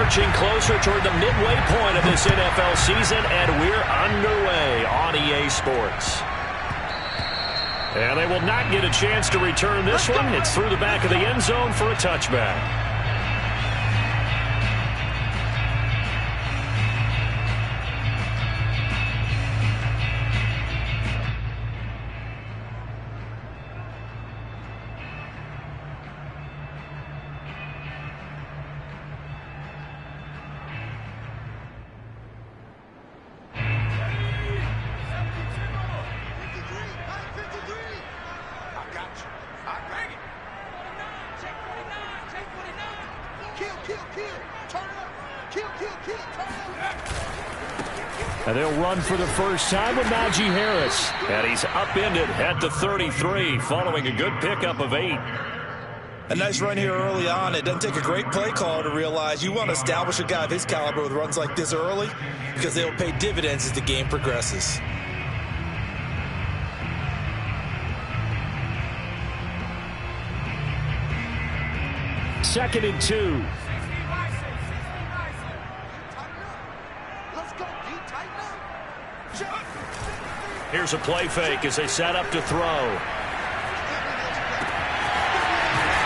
Marching closer toward the midway point of this NFL season, and we're underway on EA Sports. And they will not get a chance to return this one. It's through the back of the end zone for a touchback. And they'll run for the first time with Najee Harris. And he's upended at the 33 following a good pickup of 8. A nice run here early on. It doesn't take a great play caller to realize you want to establish a guy of his caliber with runs like this early because they'll pay dividends as the game progresses. Second and 2. Here's a play fake as they set up to throw.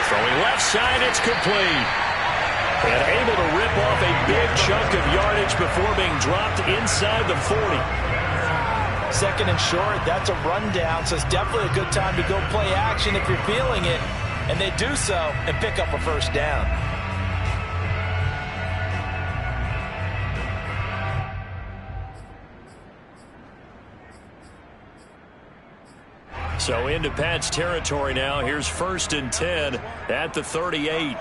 Throwing left side, it's complete. And able to rip off a big chunk of yardage before being dropped inside the 40. Second and short, that's a rundown, so it's definitely a good time to go play action if you're feeling it. And they do so and pick up a first down. So into Pat's territory now. Here's 1st and 10 at the 38.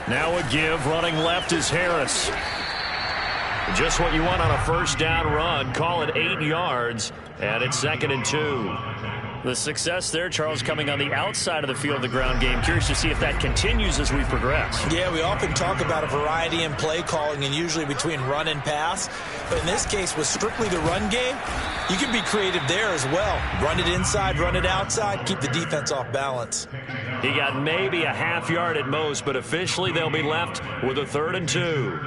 Now a give. Running left is Harris. Just what you want on a first down run. Call it 8 yards. And it's 2nd and 2. The success there, Charles, coming on the outside of the field, the ground game. Curious to see if that continues as we progress. Yeah, we often talk about a variety in play calling and usually between run and pass. But in this case, with strictly the run game, you can be creative there as well. Run it inside, run it outside, keep the defense off balance. He got maybe a half yard at most, but officially they'll be left with a 3rd and 2.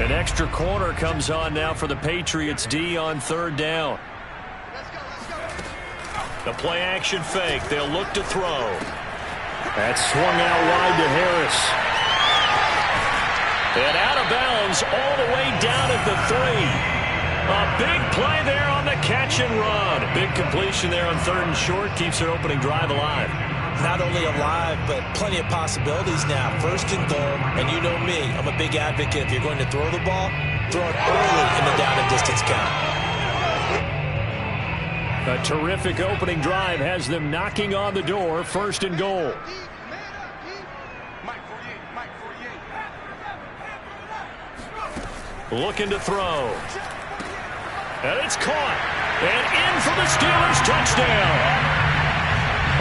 An extra corner comes on now for the Patriots D on 3rd down. The play action fake. They'll look to throw. That's swung out wide to Harris. And out of bounds all the way down at the 3. A big play there on the catch and run. Big completion there on 3rd and short. Keeps their opening drive alive. Not only alive, but plenty of possibilities now. 1st and goal, and you know me, I'm a big advocate. If you're going to throw the ball, throw it early in the down and distance count. A terrific opening drive has them knocking on the door. 1st and goal. Looking to throw. And it's caught. And in for the Steelers touchdown.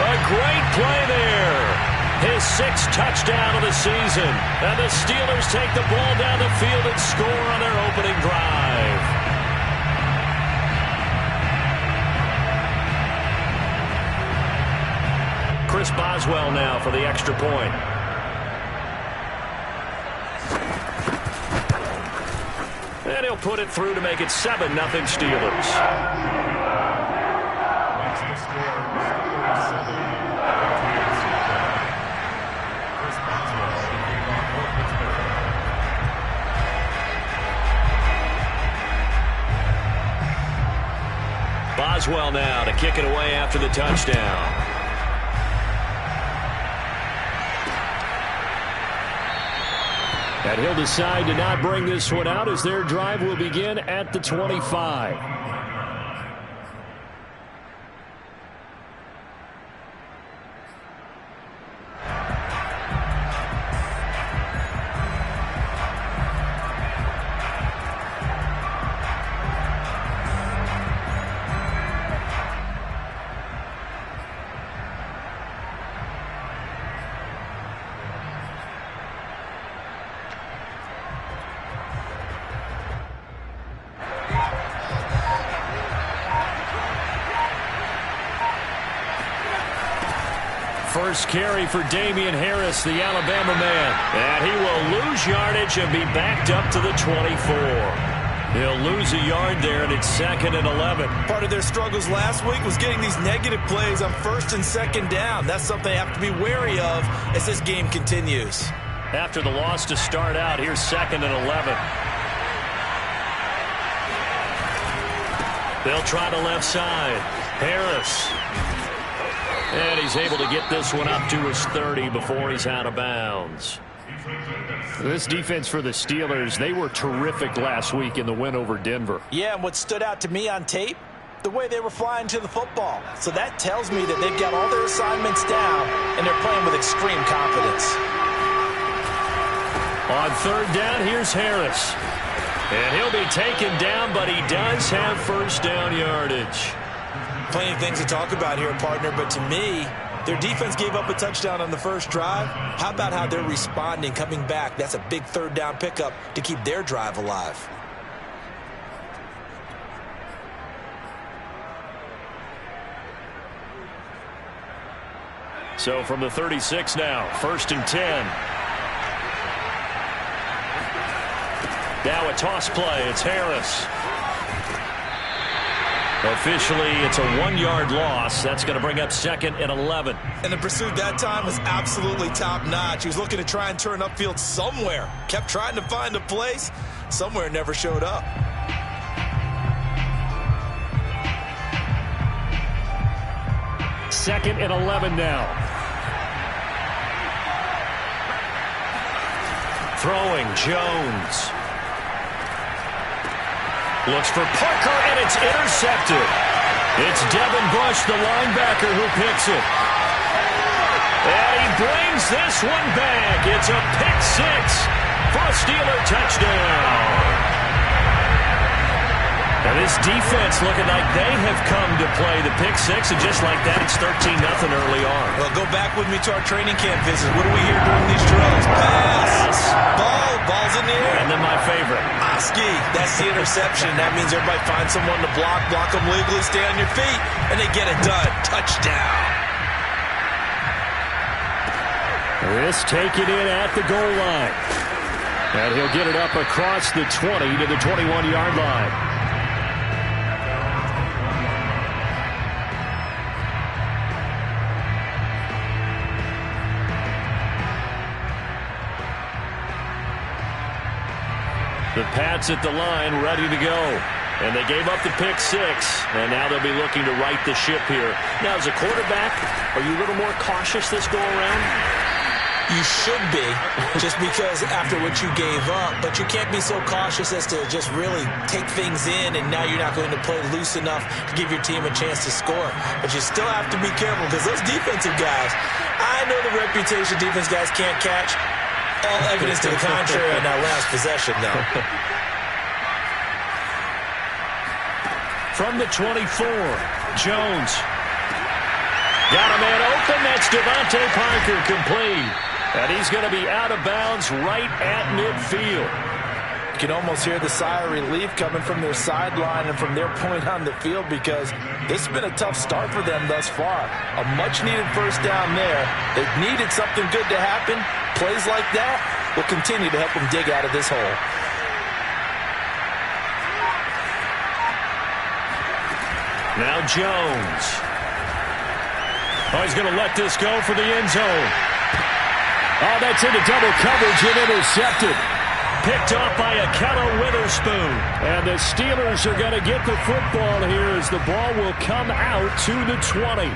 A great play there. His 6th touchdown of the season. And the Steelers take the ball down the field and score on their opening drive. Chris Boswell now for the extra point. And he'll put it through to make it 7-0 Steelers. Boswell now to kick it away after the touchdown. And he'll decide to not bring this one out as their drive will begin at the 25. first carry for Damian Harris, the Alabama man. And he will lose yardage and be backed up to the 24. He'll lose a yard there, and it's 2nd and 11. Part of their struggles last week was getting these negative plays on 1st and 2nd down. That's something they have to be wary of as this game continues. After the loss to start out, here's 2nd and 11. They'll try the left side. Harris. And he's able to get this one up to his 30 before he's out of bounds. This defense for the Steelers, they were terrific last week in the win over Denver. Yeah, and what stood out to me on tape, the way they were flying to the football. So that tells me that they've got all their assignments down, and they're playing with extreme confidence. On 3rd down, here's Harris. And he'll be taken down, but he does have first down yardage. Plenty of things to talk about here, partner, but to me, their defense gave up a touchdown on the first drive. How about how they're responding, coming back? That's a big 3rd down pickup to keep their drive alive. So from the 36 now, 1st and 10. Now a toss play. It's Harris. Officially, it's a 1-yard loss. That's going to bring up 2nd and 11. And the pursuit that time was absolutely top-notch. He was looking to try and turn upfield somewhere. Kept trying to find a place. Somewhere never showed up. Second and 11 now. Throwing, Jones. Looks for Parker, and it's intercepted. It's Devin Bush, the linebacker, who picks it. And he brings this one back. It's a pick 6 for a Steeler touchdown. And this defense looking like they have come to play the pick 6, and just like that, it's 13-0 early on. Well, go back with me to our training camp visit. What do we hear during these drills? Pass. Ball's in the air. And then my favorite. Oski, that's the interception. That means everybody finds someone to block them legally, stay on your feet, and they get it done. Touchdown. This taken in at the goal line. And he'll get it up across the 20 to the 21-yard line. The Pats at the line, ready to go. And they gave up the pick 6, and now they'll be looking to right the ship here. Now, as a quarterback, are you a little more cautious this go-around? You should be, just because after what you gave up, but you can't be so cautious as to just really take things in, and now you're not going to play loose enough to give your team a chance to score. But you still have to be careful, because those defensive guys, I know the reputation defense guys can't catch. All evidence to the contrary on that last possession, though. From the 24, Jones. Got a man open. That's Devontae Parker, complete. And he's going to be out of bounds right at midfield. You can almost hear the sigh of relief coming from their sideline and from their point on the field, because this has been a tough start for them thus far. A much-needed first down there. They've needed something good to happen. Plays like that will continue to help them dig out of this hole. Now Jones. Oh, he's going to let this go for the end zone. Oh, that's into double coverage and intercepted. Picked off by Akello Witherspoon. And the Steelers are going to get the football here as the ball will come out to the 20.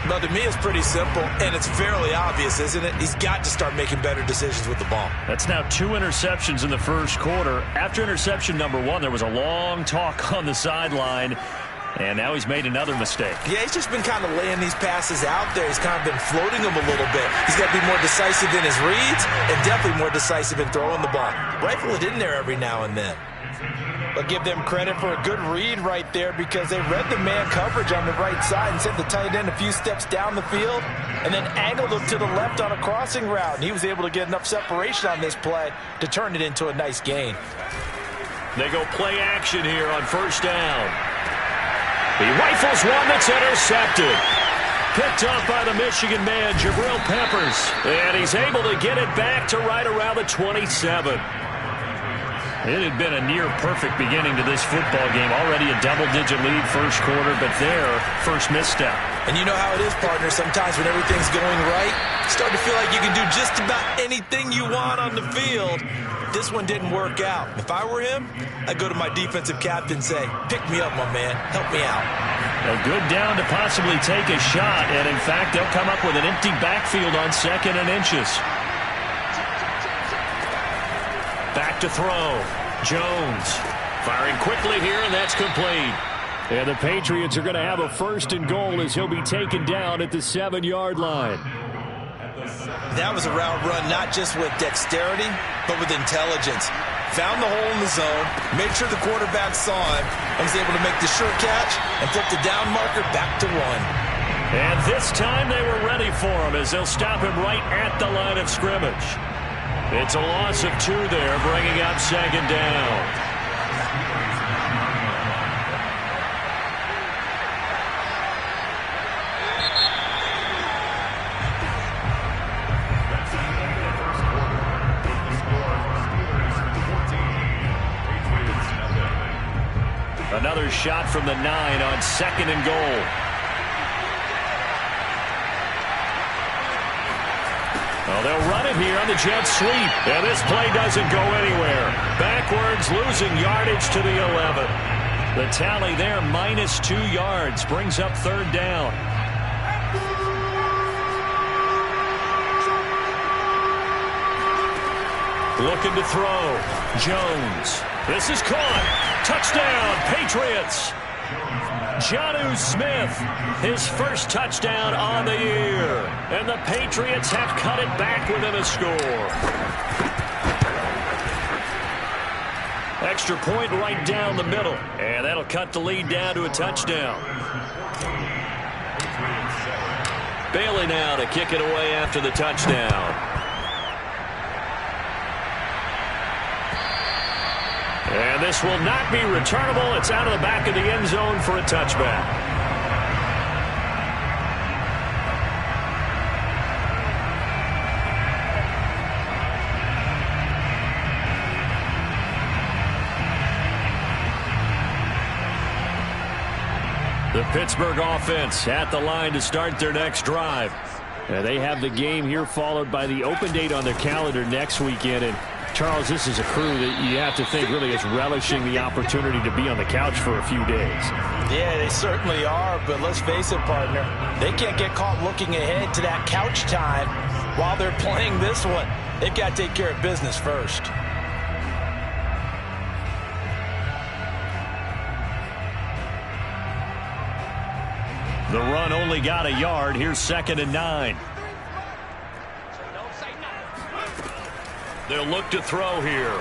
Well, to me, it's pretty simple, and it's fairly obvious, isn't it? He's got to start making better decisions with the ball. That's now 2 interceptions in the first quarter. After interception number 1, there was a long talk on the sideline, and now he's made another mistake. Yeah, he's just been kind of laying these passes out there. He's kind of been floating them a little bit. He's got to be more decisive in his reads and definitely more decisive in throwing the ball. Rifle it in there every now and then. But give them credit for a good read right there, because they read the man coverage on the right side and sent the tight end a few steps down the field and then angled him to the left on a crossing route. And he was able to get enough separation on this play to turn it into a nice gain. They go play action here on first down. He rifles one that's intercepted. picked up by the Michigan man, Jabril Peppers. And he's able to get it back to right around the 27. It had been a near-perfect beginning to this football game. Already a double-digit lead first quarter, but their first misstep. And you know how it is, partner. Sometimes when everything's going right, you start to feel like you can do just about anything you want on the field. This one didn't work out. If I were him, I'd go to my defensive captain and say, pick me up, my man. Help me out. A good down to possibly take a shot, and in fact, they'll come up with an empty backfield on 2nd and inches. Back to throw. Jones firing quickly here, and that's complete. And the Patriots are going to have a 1st and goal as he'll be taken down at the 7-yard line. That was a route run not just with dexterity, but with intelligence. Found the hole in the zone, made sure the quarterback saw him, and was able to make the sure catch and flip the down marker back to 1. And this time they were ready for him as they'll stop him right at the line of scrimmage. It's a loss of 2 there, bringing up 2nd down. Another shot from the 9 on 2nd and goal. Well, they'll run it here on the jet sweep. And this play doesn't go anywhere. Backwards, losing yardage to the 11. The tally there, minus 2 yards, brings up 3rd down. Looking to throw. Jones. This is caught. Touchdown, Patriots. Jonnu Smith, his first touchdown on the year. And the Patriots have cut it back within a score. Extra point right down the middle. And that'll cut the lead down to a touchdown. Bailey now to kick it away after the touchdown. And this will not be returnable. It's out of the back of the end zone for a touchback. The Pittsburgh offense at the line to start their next drive. And they have the game here followed by the open date on their calendar next weekend. And Charles, this is a crew that you have to think really is relishing the opportunity to be on the couch for a few days. Yeah, they certainly are, but let's face it, partner. They can't get caught looking ahead to that couch time while they're playing this one. They've got to take care of business first. The run only got a yard. Here's 2nd and 9. They'll look to throw here.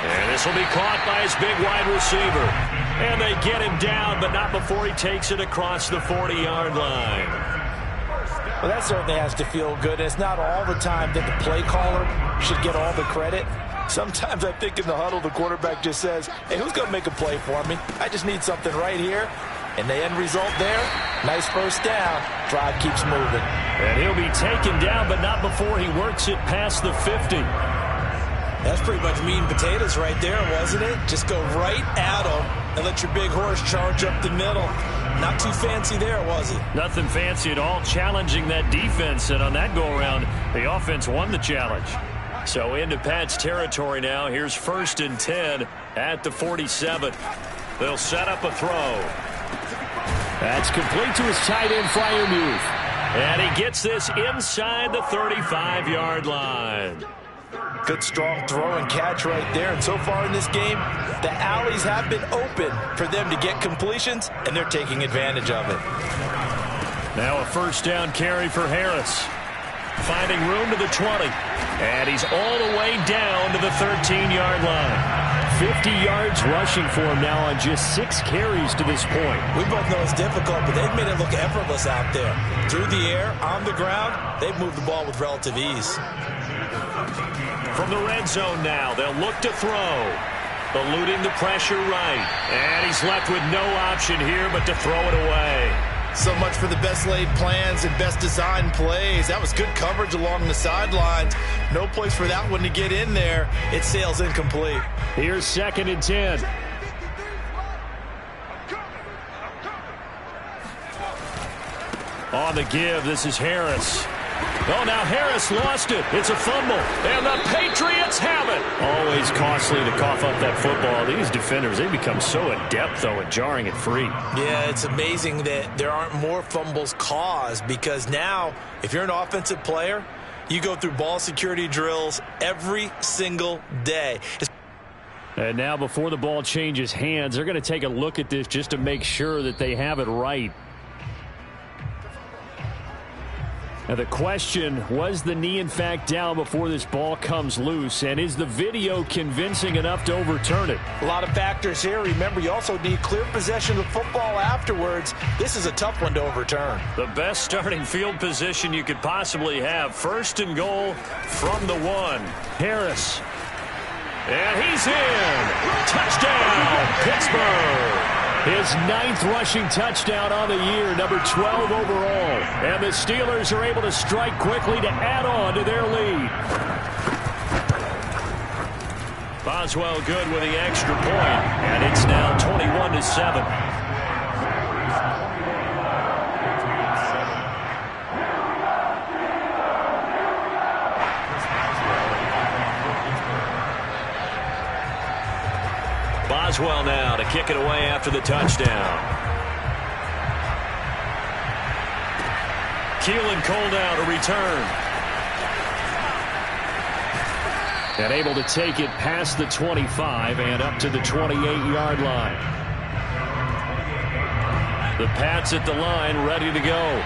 And this will be caught by his big wide receiver. And they get him down, but not before he takes it across the 40-yard line. Well, that certainly has to feel good. It's not all the time that the play caller should get all the credit. Sometimes I think in the huddle, the quarterback just says, hey, who's going to make a play for me? I just need something right here. And the end result there, nice first down. Drive keeps moving. And he'll be taken down, but not before he works it past the 50. That's pretty much meat and potatoes right there, wasn't it? Just go right at him and let your big horse charge up the middle. Not too fancy there, was it? Nothing fancy at all, challenging that defense. And on that go-around, the offense won the challenge. So into Pat's territory now. Here's 1st and 10 at the 47. They'll set up a throw. That's complete to his tight end Freiermuth. And he gets this inside the 35-yard line. Good strong throw and catch right there. And so far in this game, the alleys have been open for them to get completions, and they're taking advantage of it. Now a 1st down carry for Harris. Finding room to the 20. And he's all the way down to the 13-yard line. 50 yards rushing for him now on just 6 carries to this point. We both know it's difficult, but they've made it look effortless out there. Through the air, on the ground, they've moved the ball with relative ease. From the red zone now, they'll look to throw. eluding the pressure right. And he's left with no option here but to throw it away. So much for the best laid plans and best designed plays. That was good coverage along the sidelines. No place for that one to get in there. It sails incomplete. Here's 2nd and 10. On the give, this is Harris. Oh, now Harris lost it. It's a fumble. And the Patriots have it. Always costly to cough up that football. These defenders, they become so adept, though, at jarring it free. Yeah, it's amazing that there aren't more fumbles caused, because now, if you're an offensive player, you go through ball security drills every single day. And now, before the ball changes hands, they're going to take a look at this just to make sure that they have it right. Now the question, was the knee in fact down before this ball comes loose? And is the video convincing enough to overturn it? A lot of factors here. Remember, you also need clear possession of the football afterwards. This is a tough one to overturn. The best starting field position you could possibly have. 1st and goal from the 1. Harris. And he's in. Touchdown, Pittsburgh. His 9th rushing touchdown on the year, number 12 overall. And the Steelers are able to strike quickly to add on to their lead. Boswell good with the extra point, and it's now 21-7. Boswell now to kick it away after the touchdown. Keelan Cole now to return. And able to take it past the 25 and up to the 28-yard line. The Pats at the line ready to go.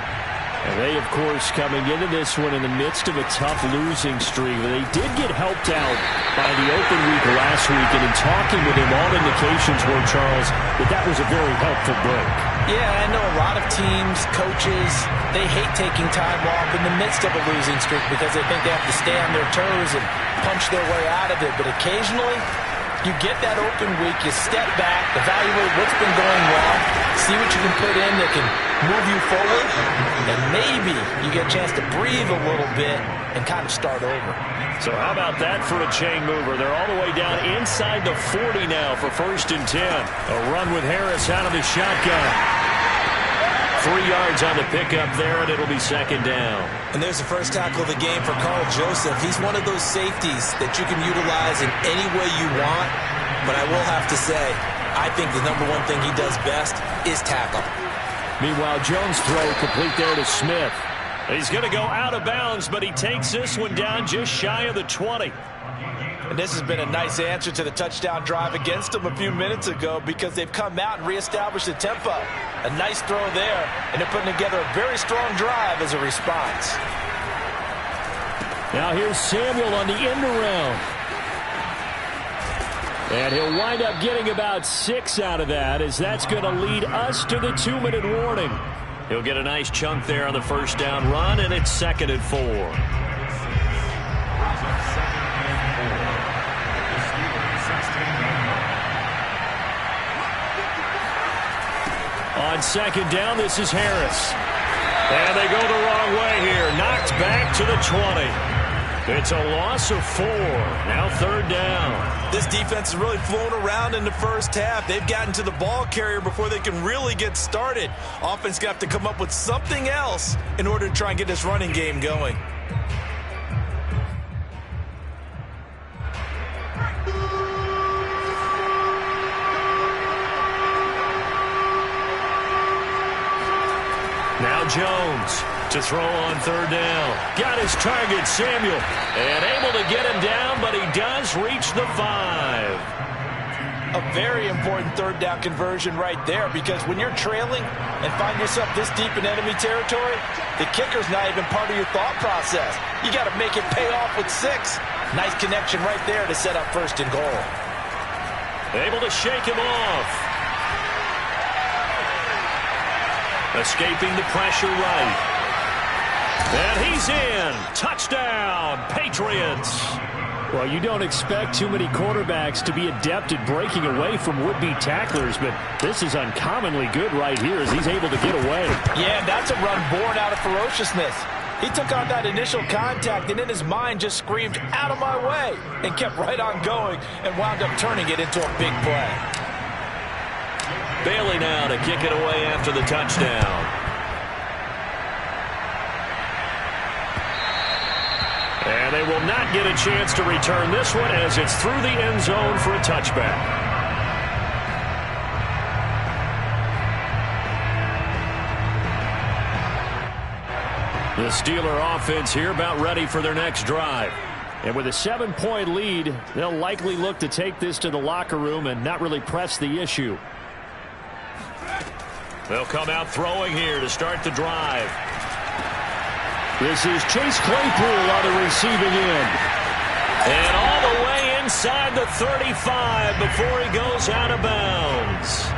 And they, of course, coming into this one in the midst of a tough losing streak. They did get helped out by the open week last week, and in talking with him, all indications were, Charles, that was a very helpful break. Yeah, I know a lot of teams, coaches, they hate taking time off in the midst of a losing streak because they think they have to stay on their toes and punch their way out of it. But occasionally, you get that open week, you step back, evaluate what's been going wrong, see what you can put in that can move you forward, and maybe you get a chance to breathe a little bit and kind of start over. So how about that for a chain mover? They're all the way down inside the 40 now for 1st and 10. A run with Harris out of the shotgun. 3 yards on the pickup there, and it'll be 2nd down. And there's the first tackle of the game for Carl Joseph. He's one of those safeties that you can utilize in any way you want. But I will have to say, I think the number one thing he does best is tackle. Meanwhile, Jones' throw complete there to Smith. He's going to go out of bounds, but he takes this one down just shy of the 20. And this has been a nice answer to the touchdown drive against them a few minutes ago, because they've come out and reestablished the tempo. A nice throw there, and they're putting together a very strong drive as a response. Now here's Samuel on the end around. And he'll wind up getting about 6 out of that, as that's going to lead us to the 2-minute warning. He'll get a nice chunk there on the 1st down run, and it's 2nd and 4. On 2nd down, this is Harris. And they go the wrong way here. Knocked back to the 20. It's a loss of 4. Now 3rd down. This defense has really flown around in the first half. They've gotten to the ball carrier before they can really get started. Offense got to come up with something else in order to try and get this running game going. Now Jones to throw on 3rd down. Got his target, Samuel. And able to get him down, but he does reach the 5. A very important 3rd down conversion right there, because when you're trailing and find yourself this deep in enemy territory, the kicker's not even part of your thought process. You got to make it pay off with 6. Nice connection right there to set up 1st and goal. Able to shake him off. Escaping the pressure right. And he's in. Touchdown, Patriots. Well, you don't expect too many quarterbacks to be adept at breaking away from would-be tacklers, but this is uncommonly good right here as he's able to get away. Yeah, that's a run born out of ferociousness. He took on that initial contact and in his mind just screamed, "Out of my way," and kept right on going and wound up turning it into a big play. Bailey now to kick it away after the touchdown. And they will not get a chance to return this one as it's through the end zone for a touchback. The Steeler offense here about ready for their next drive. And with a 7-point lead, they'll likely look to take this to the locker room and not really press the issue. They'll come out throwing here to start the drive. This is Chase Claypool on the receiving end. And all the way inside the 35 before he goes out of bounds.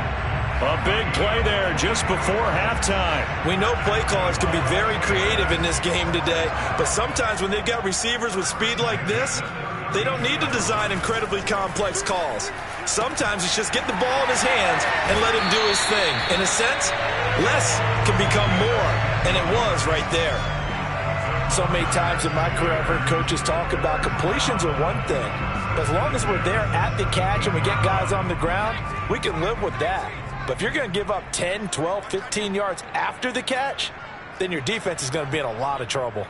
A big play there just before halftime. We know play callers can be very creative in this game today, but sometimes when they've got receivers with speed like this, they don't need to design incredibly complex calls. Sometimes it's just get the ball in his hands and let him do his thing. In a sense, less can become more, and it was right there. So many times in my career I've heard coaches talk about completions are one thing. As long as we're there at the catch and we get guys on the ground, we can live with that. But if you're going to give up 10, 12, 15 yards after the catch, then your defense is going to be in a lot of trouble.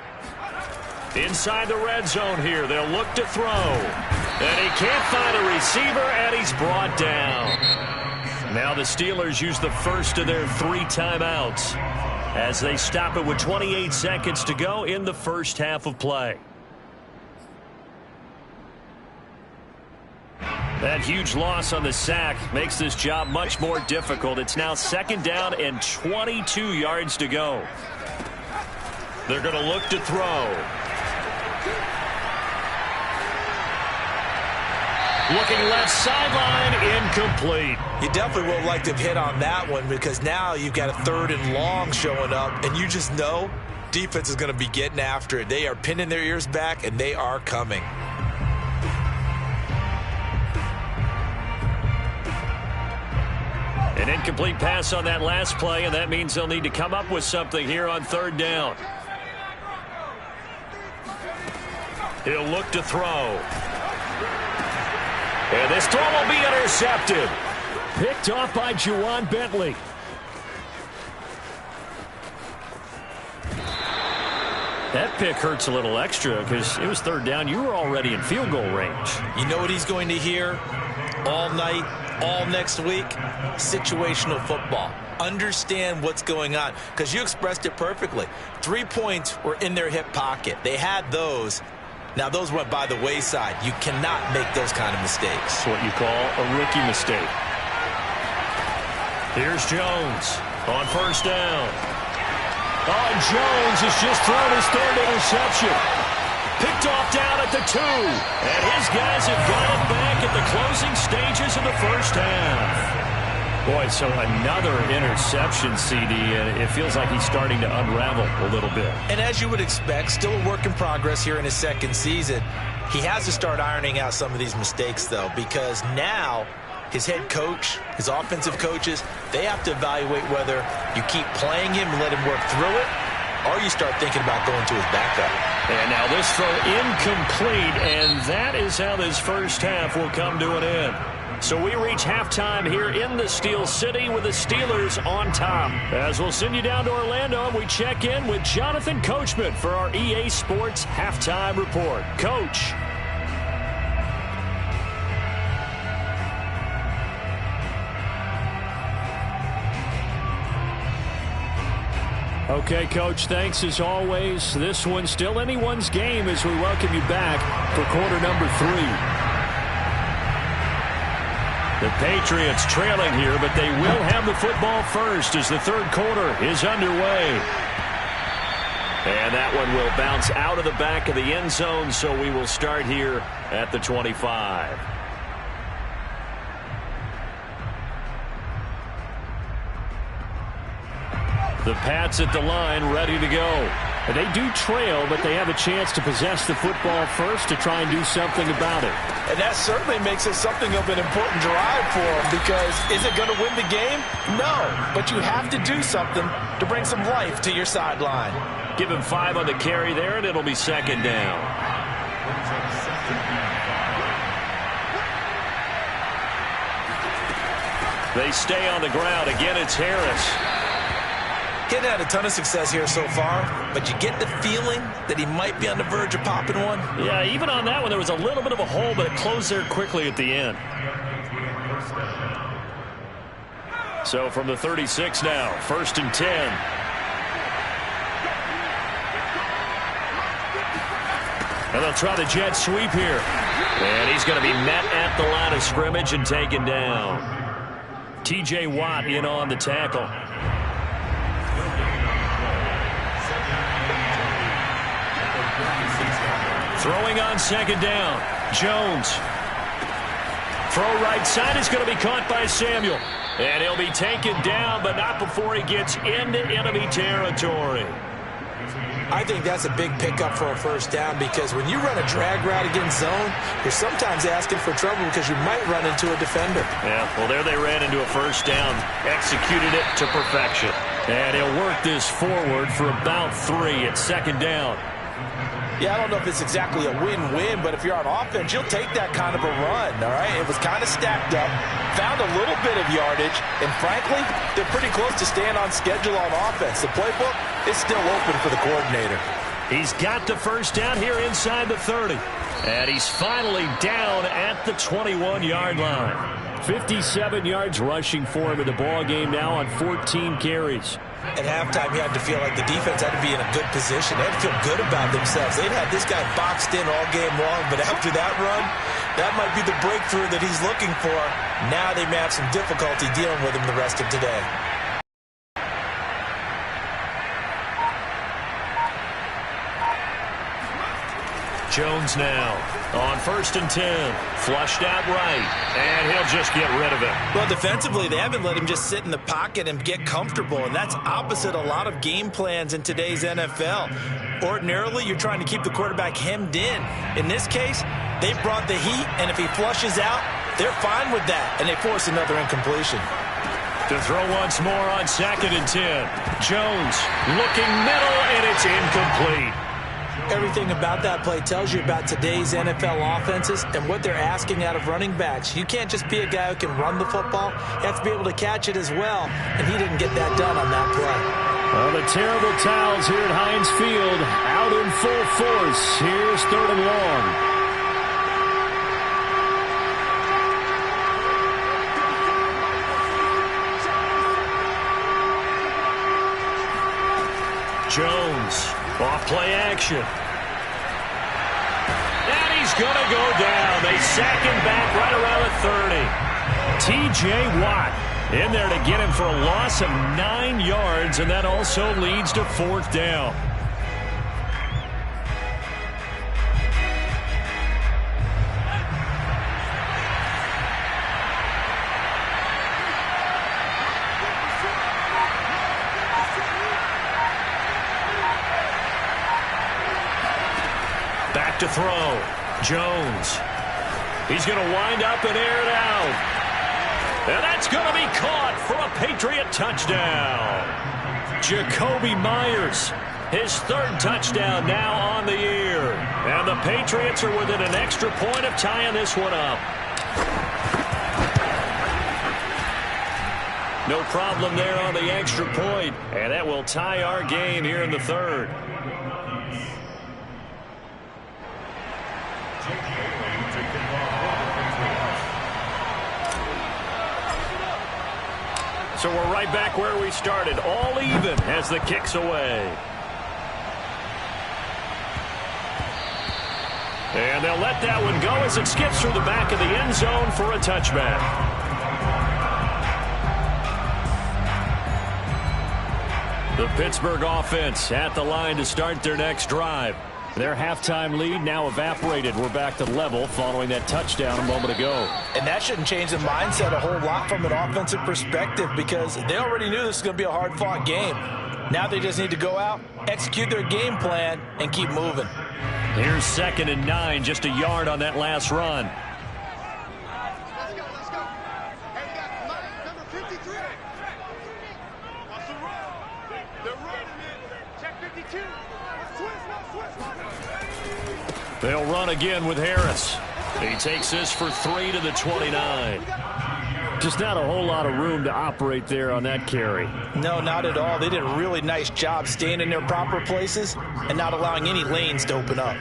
Inside the red zone here, they'll look to throw. And he can't find a receiver, and he's brought down. Now the Steelers use the first of their 3 timeouts as they stop it with 28 seconds to go in the first half of play. That huge loss on the sack makes this job much more difficult. It's now 2nd down and 22 yards to go. They're going to look to throw. Looking left sideline, incomplete. You definitely would have liked to have hit on that one because now you've got a 3rd and long showing up, and you just know defense is going to be getting after it. They are pinning their ears back, and they are coming. An incomplete pass on that last play, and that means they'll need to come up with something here on 3rd down. He'll look to throw. And this throw will be intercepted. Picked off by Juwan Bentley. That pick hurts a little extra because it was 3rd down. You were already in field goal range. You know what he's going to hear all night, all next week? Situational football. Understand what's going on because you expressed it perfectly. 3 points were in their hip pocket. They had those. Now, those went by the wayside. You cannot make those kind of mistakes. It's what you call a rookie mistake. Here's Jones on 1st down. Oh, Jones has just thrown his 3rd interception. Picked off down at the 2. And his guys have got it back at the closing stages of the first half. Boy, so another interception, CD, and it feels like he's starting to unravel a little bit. And as you would expect, still a work in progress here in his 2nd season. He has to start ironing out some of these mistakes, though, because now his head coach, his offensive coaches, they have to evaluate whether you keep playing him and let him work through it, or you start thinking about going to his backup. And now this throw incomplete, and that is how this first half will come to an end. So we reach halftime here in the Steel City with the Steelers on top. As we'll send you down to Orlando, we check in with Jonathan Coachman for our EA Sports Halftime Report. Coach. Okay, Coach, thanks as always. This one's still anyone's game as we welcome you back for quarter number 3. The Patriots trailing here, but they will have the football first as the 3rd quarter is underway. And that one will bounce out of the back of the end zone, so we will start here at the 25. The Pats at the line, ready to go. They do trail, but they have a chance to possess the football first to try and do something about it. And that certainly makes it something of an important drive for them, because is it going to win the game? No, but you have to do something to bring some life to your sideline. Give him 5 on the carry there, and it'll be second down. They stay on the ground. Again, it's Harris. Getting had a ton of success here so far, but you get the feeling that he might be on the verge of popping one. Yeah, even on that one, there was a little bit of a hole, but it closed there quickly at the end. So from the 36 now, 1st and 10. And they'll try the jet sweep here. And he's going to be met at the line of scrimmage and taken down. T.J. Watt in on the tackle. Throwing on second down. Jones. Throw right side is going to be caught by Samuel. And he'll be taken down, but not before he gets into enemy territory. I think that's a big pickup for a first down, because when you run a drag route against zone, you're sometimes asking for trouble because you might run into a defender. Yeah, well, there they ran into a first down. Executed it to perfection. And he'll work this forward for about 3 at second down. Yeah, I don't know if it's exactly a win-win, but if you're on offense, you'll take that kind of a run, all right? It was kind of stacked up, found a little bit of yardage, and frankly, they're pretty close to staying on schedule on offense. The playbook is still open for the coordinator. He's got the first down here inside the 30. And he's finally down at the 21-yard line. 57 yards rushing for him in the ball game now on 14 carries. At halftime, you had to feel like the defense had to be in a good position. They had to feel good about themselves. They'd had this guy boxed in all game long, but after that run, that might be the breakthrough that he's looking for. Now they may have some difficulty dealing with him the rest of today. Jones now on 1st and 10. Flushed out right, and he'll just get rid of it. Well, defensively, they haven't let him just sit in the pocket and get comfortable, and that's opposite a lot of game plans in today's NFL. Ordinarily, you're trying to keep the quarterback hemmed in. In this case, they brought the heat, and if he flushes out, they're fine with that, and they force another incompletion. To throw once more on 2nd and 10. Jones looking middle, and it's incomplete. Everything about that play tells you about today's NFL offenses and what they're asking out of running backs. You can't just be a guy who can run the football. You have to be able to catch it as well, and he didn't get that done on that play. Well, the terrible towels here at Heinz Field out in full force. Here's 3rd and long. Jones, off play action. And he's going to go down. They sack him back right around the 30. T.J. Watt in there to get him for a loss of 9 yards, and that also leads to 4th down. Back to throw. Jones. He's going to wind up and air it out. And that's going to be caught for a Patriot touchdown. Jakobi Meyers, his 3rd touchdown now on the year. And the Patriots are within an extra point of tying this one up. No problem there on the extra point. And that will tie our game here in the 3rd. So we're right back where we started, all even as the kick's away. And they'll let that one go as it skips through the back of the end zone for a touchback. The Pittsburgh offense at the line to start their next drive. Their halftime lead now evaporated. We're back to level following that touchdown a moment ago. And that shouldn't change the mindset a whole lot from an offensive perspective, because they already knew this was going to be a hard-fought game. Now they just need to go out, execute their game plan, and keep moving. Here's 2nd and 9, just a yard on that last run. Let's go. Hey, we got number 53. What's the run? They're running it. Check 52. They'll run again with Harris. He takes this for 3 to the 29. Just not a whole lot of room to operate there on that carry. No, not at all. They did a really nice job staying in their proper places and not allowing any lanes to open up.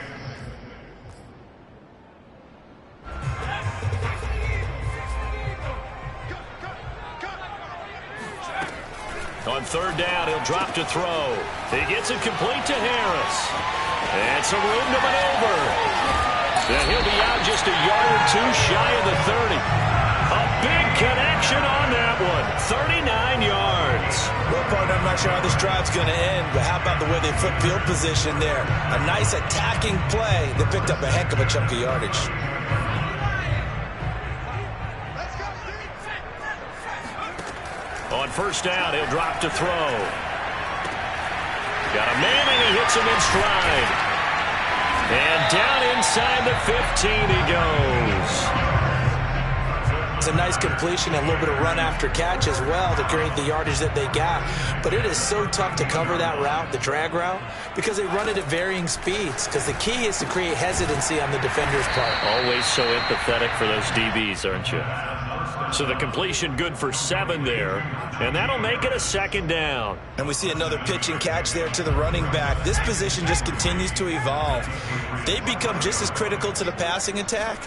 On 3rd down, he'll drop to throw. He gets it complete to Harris. And some room to maneuver. Then he'll be out just a yard or 2 shy of the 30. A big connection on that one. 39 yards. Well, partner, I'm not sure how this drive's going to end, but how about the way they flip field position there? A nice attacking play that picked up a heck of a chunk of yardage. On 1st down, he'll drop to throw. Got a man, and he hits him in stride. And down inside the 15 he goes. It's a nice completion and a little bit of run after catch as well to create the yardage that they got. But it is so tough to cover that route, the drag route, because they run it at varying speeds. Because the key is to create hesitancy on the defender's part. Always so empathetic for those DBs, aren't you? So the completion good for 7 there, and that'll make it a 2nd down. And we see another pitch and catch there to the running back. This position just continues to evolve. They become just as critical to the passing attack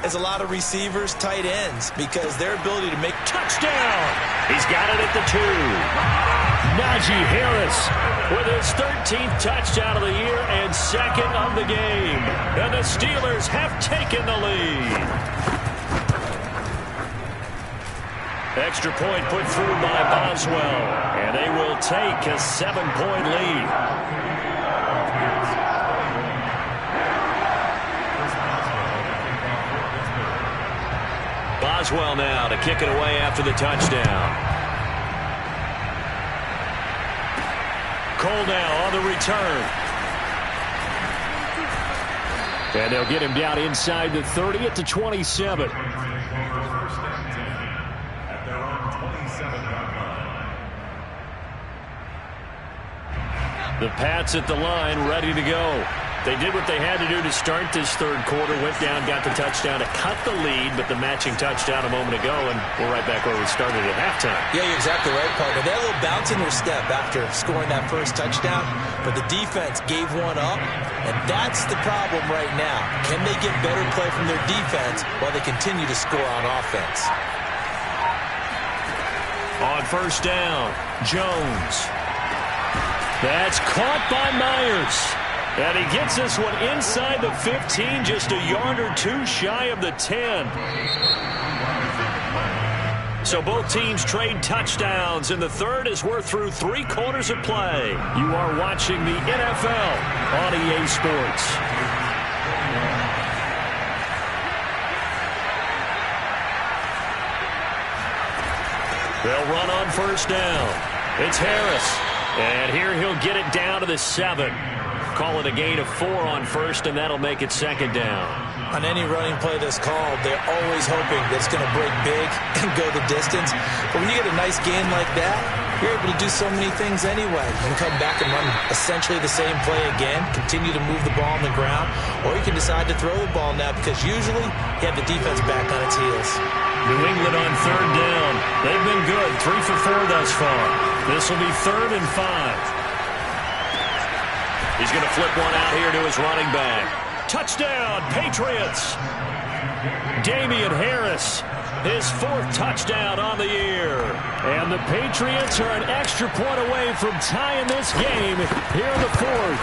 as a lot of receivers, tight ends, because their ability to make touchdown. He's got it at the 2. Najee Harris with his 13th touchdown of the year and 2nd of the game. And the Steelers have taken the lead. Extra point put through by Boswell, and they will take a 7-point lead. Boswell now to kick it away after the touchdown. Cole now on the return. And they'll get him down inside the 30 at the 27. The Pats at the line, ready to go. They did what they had to do to start this 3rd quarter. Went down, got the touchdown to cut the lead, but the matching touchdown a moment ago, and we're right back where we started at halftime. Yeah, you're exactly right, partner. They had a little bounce in their step after scoring that first touchdown, but the defense gave one up, and that's the problem right now. Can they get better play from their defense while they continue to score on offense? On 1st down, Jones. That's caught by Myers. And he gets this one inside the 15, just a yard or 2 shy of the 10. So both teams trade touchdowns in the 3rd as we're through 3 quarters of play. You are watching the NFL on EA Sports. They'll run on 1st down. It's Harris. And here he'll get it down to the 7. Call it a gain of 4 on 1st, and that'll make it 2nd down. On any running play that's called, they're always hoping that it's going to break big and go the distance. But when you get a nice gain like that, you're able to do so many things anyway. You can come back and run essentially the same play again, continue to move the ball on the ground, or you can decide to throw the ball now because usually you have the defense back on its heels. New England on 3rd down. They've been good, 3 for 4 thus far. This will be 3rd and 5. He's going to flip one out here to his running back. Touchdown, Patriots. Damian Harris, his 4th touchdown on the year. And the Patriots are an extra point away from tying this game here in the 4th.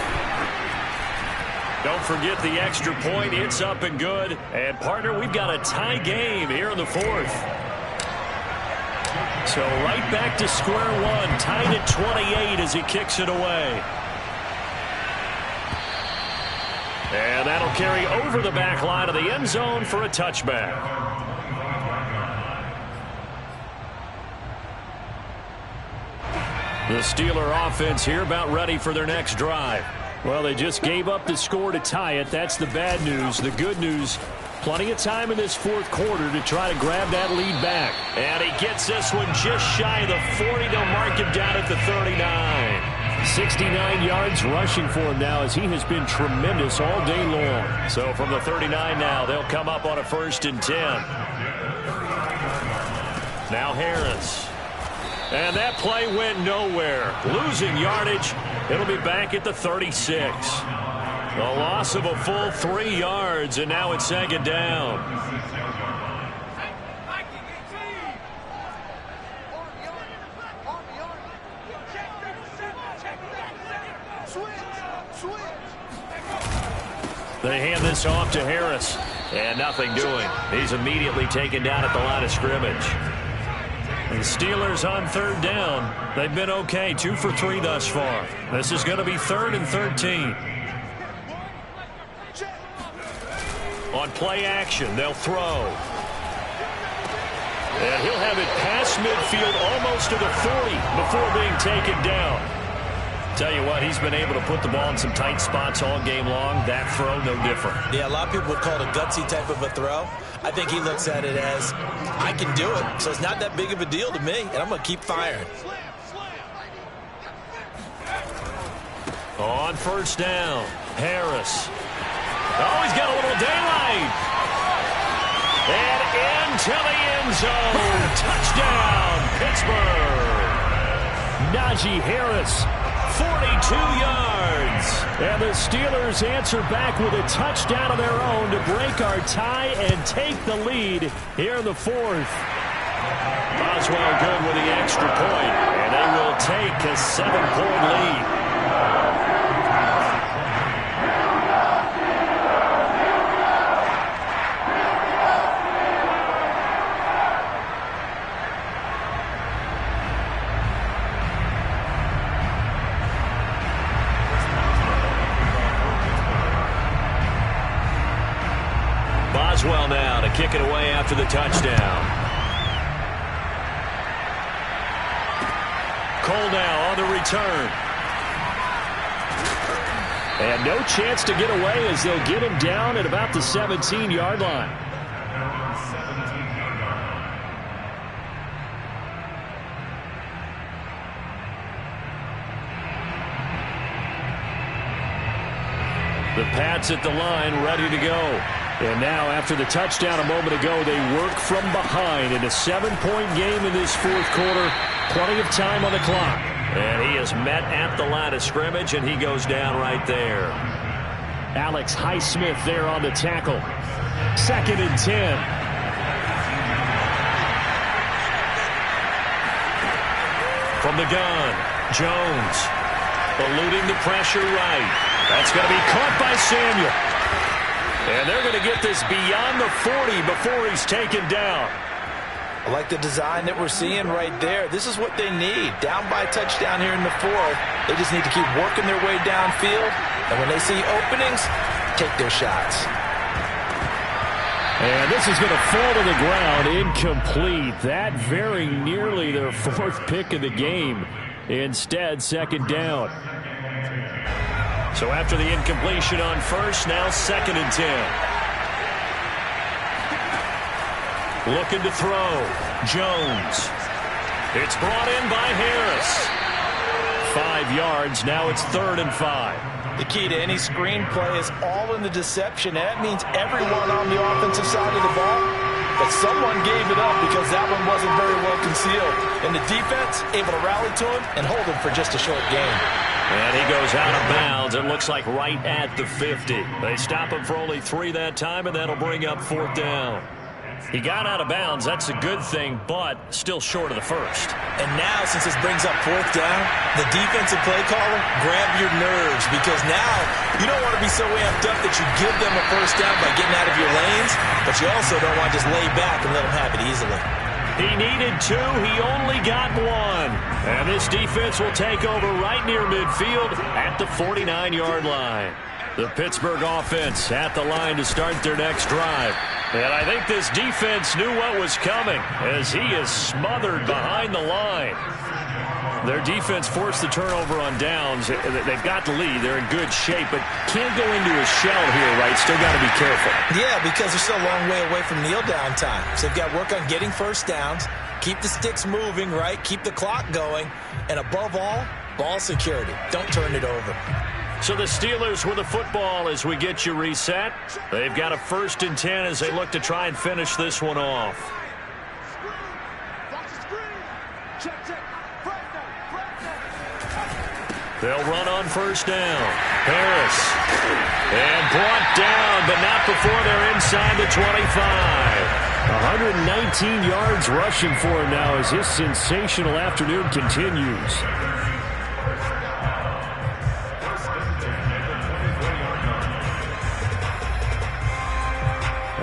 Don't forget the extra point. It's up and good. And, partner, we've got a tie game here in the 4th. So right back to square one, tied at 28 as he kicks it away. And that'll carry over the back line of the end zone for a touchback. The Steeler offense here about ready for their next drive. Well, they just gave up the score to tie it. That's the bad news. The good news, plenty of time in this fourth quarter to try to grab that lead back. And he gets this one just shy of the 40. They'll mark him down at the 39. 69 yards rushing for him now as he has been tremendous all day long. So from the 39 now, they'll come up on a 1st and 10. Now Harris. And that play went nowhere. Losing yardage. It'll be back at the 36. A loss of a full 3 yards, and now it's 2nd down. They hand this off to Harris. And nothing doing. He's immediately taken down at the line of scrimmage. And the Steelers on 3rd down. They've been okay. 2 for 3 thus far. This is going to be 3rd and 13. On play action, they'll throw. And he'll have it past midfield almost to the 40 before being taken down. Tell you what, he's been able to put the ball in some tight spots all game long. That throw, no different. Yeah, a lot of people would call it a gutsy type of a throw. I think he looks at it as, I can do it, so it's not that big of a deal to me, and I'm going to keep firing. On 1st down, Harris. Oh, he's got a little daylight. And into the end zone. Touchdown, Pittsburgh. Najee Harris. 42 yards. And the Steelers answer back with a touchdown of their own to break our tie and take the lead here in the 4th. Boswell good with the extra point, and they will take a 7-point lead. Boswell now to kick it away after the touchdown. Cole now on the return. And no chance to get away as they'll get him down at about the 17-yard line. The Pats at the line ready to go. And now, after the touchdown a moment ago, they work from behind in a 7-point game in this fourth quarter. Plenty of time on the clock. And he is met at the line of scrimmage, and he goes down right there. Alex Highsmith there on the tackle. 2nd and 10. From the gun, Jones. Eluding the pressure right. That's going to be caught by Samuel. And they're going to get this beyond the 40 before he's taken down. I like the design that we're seeing right there. This is what they need. Down by a touchdown here in the 4th. They just need to keep working their way downfield. And when they see openings, take their shots. And this is going to fall to the ground incomplete. That very nearly their 4th pick of the game. Instead, 2nd down. So after the incompletion on 1st, now 2nd and 10. Looking to throw. Jones. It's brought in by Harris. 5 yards. Now it's 3rd and 5. The key to any screenplay is all in the deception. That means everyone on the offensive side of the ball, but someone gave it up because that one wasn't very well concealed. And the defense able to rally to him and hold him for just a short game. And he goes out of bounds. It looks like right at the 50. They stop him for only 3 that time, and that'll bring up 4th down. He got out of bounds. That's a good thing, but still short of the 1st. And now, since this brings up 4th down, the defensive play caller, grab your nerves, because now you don't want to be so amped up that you give them a 1st down by getting out of your lanes, but you also don't want to just lay back and let them have it easily. He needed 2. He only got 1. And this defense will take over right near midfield at the 49-yard line. The Pittsburgh offense at the line to start their next drive. And I think this defense knew what was coming as he is smothered behind the line. Their defense forced the turnover on downs. They've got the lead. They're in good shape, but can't go into a shell here, right? Still got to be careful. Yeah, because they're still a long way away from kneel down time. So they've got to work on getting first downs, keep the sticks moving, right? Keep the clock going, and above all, ball security. Don't turn it over. So the Steelers with the football as we get you reset. They've got a 1st and 10 as they look to try and finish this one off. They'll run on 1st down. Harris. And brought down, but not before they're inside the 25. 119 yards rushing for him now as his sensational afternoon continues.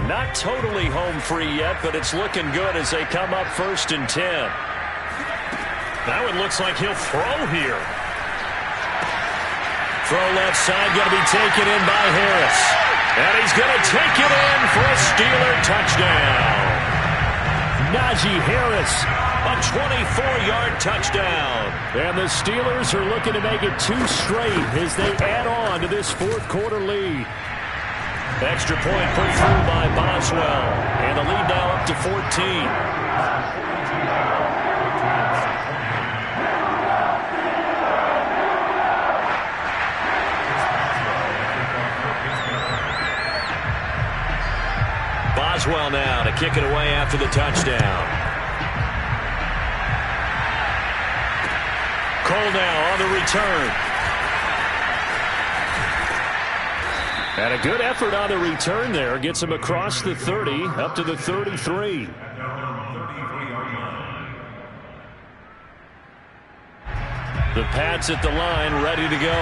Not totally home free yet, but it's looking good as they come up 1st and 10. That one looks like he'll throw here. Throw left side, going to be taken in by Harris. And he's going to take it in for a Steeler touchdown. Najee Harris, a 24-yard touchdown. And the Steelers are looking to make it 2 straight as they add on to this 4th quarter lead. Extra point put through by Boswell. And the lead now up to 14. Boswell now to kick it away after the touchdown. Cole now on the return. And a good effort on the return there. Gets him across the 30, up to the 33. The Pats at the line, ready to go.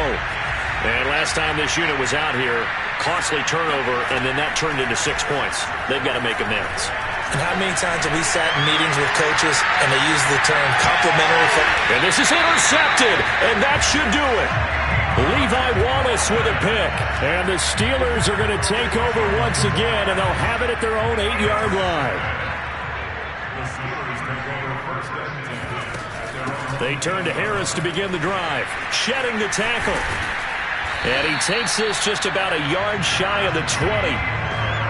And last time this unit was out here, costly turnover, and then that turned into 6 points. They've got to make amends. And how many times have we sat in meetings with coaches and they use the term complimentary football? And this is intercepted, and that should do it. Levi Wallace with a pick. And the Steelers are going to take over once again, and they'll have it at their own 8-yard line. They turn to Harris to begin the drive. Shedding the tackle. And he takes this just about a yard shy of the 20.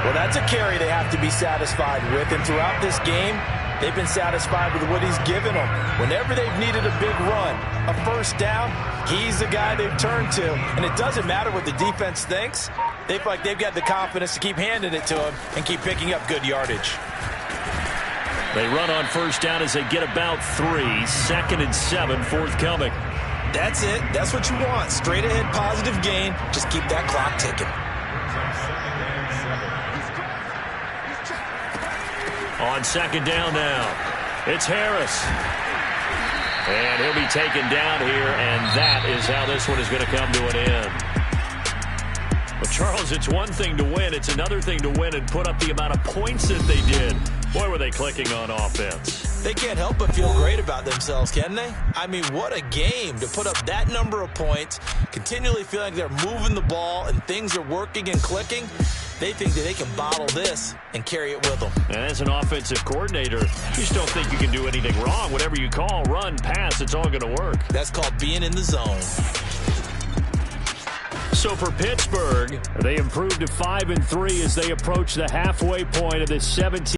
Well, that's a carry they have to be satisfied with. And throughout this game, they've been satisfied with what he's given them. Whenever they've needed a big run, a 1st down, he's the guy they've turned to. And it doesn't matter what the defense thinks. They feel like they've got the confidence to keep handing it to him and keep picking up good yardage. They run on 1st down as they get about 3. 2nd and 7 forthcoming. That's it. That's what you want. Straight ahead positive gain. Just keep that clock ticking. On 2nd down now, it's Harris. And he'll be taken down here, and that is how this one is going to come to an end. Well, Charles, it's one thing to win. It's another thing to win and put up the amount of points that they did. Boy, were they clicking on offense. They can't help but feel great about themselves, can they? I mean, what a game to put up that number of points, continually feeling like they're moving the ball and things are working and clicking. They think that they can bottle this and carry it with them. And as an offensive coordinator, you just don't think you can do anything wrong. Whatever you call, run, pass, it's all going to work. That's called being in the zone. So for Pittsburgh, they improved to 5-3 as they approach the halfway point of this 17.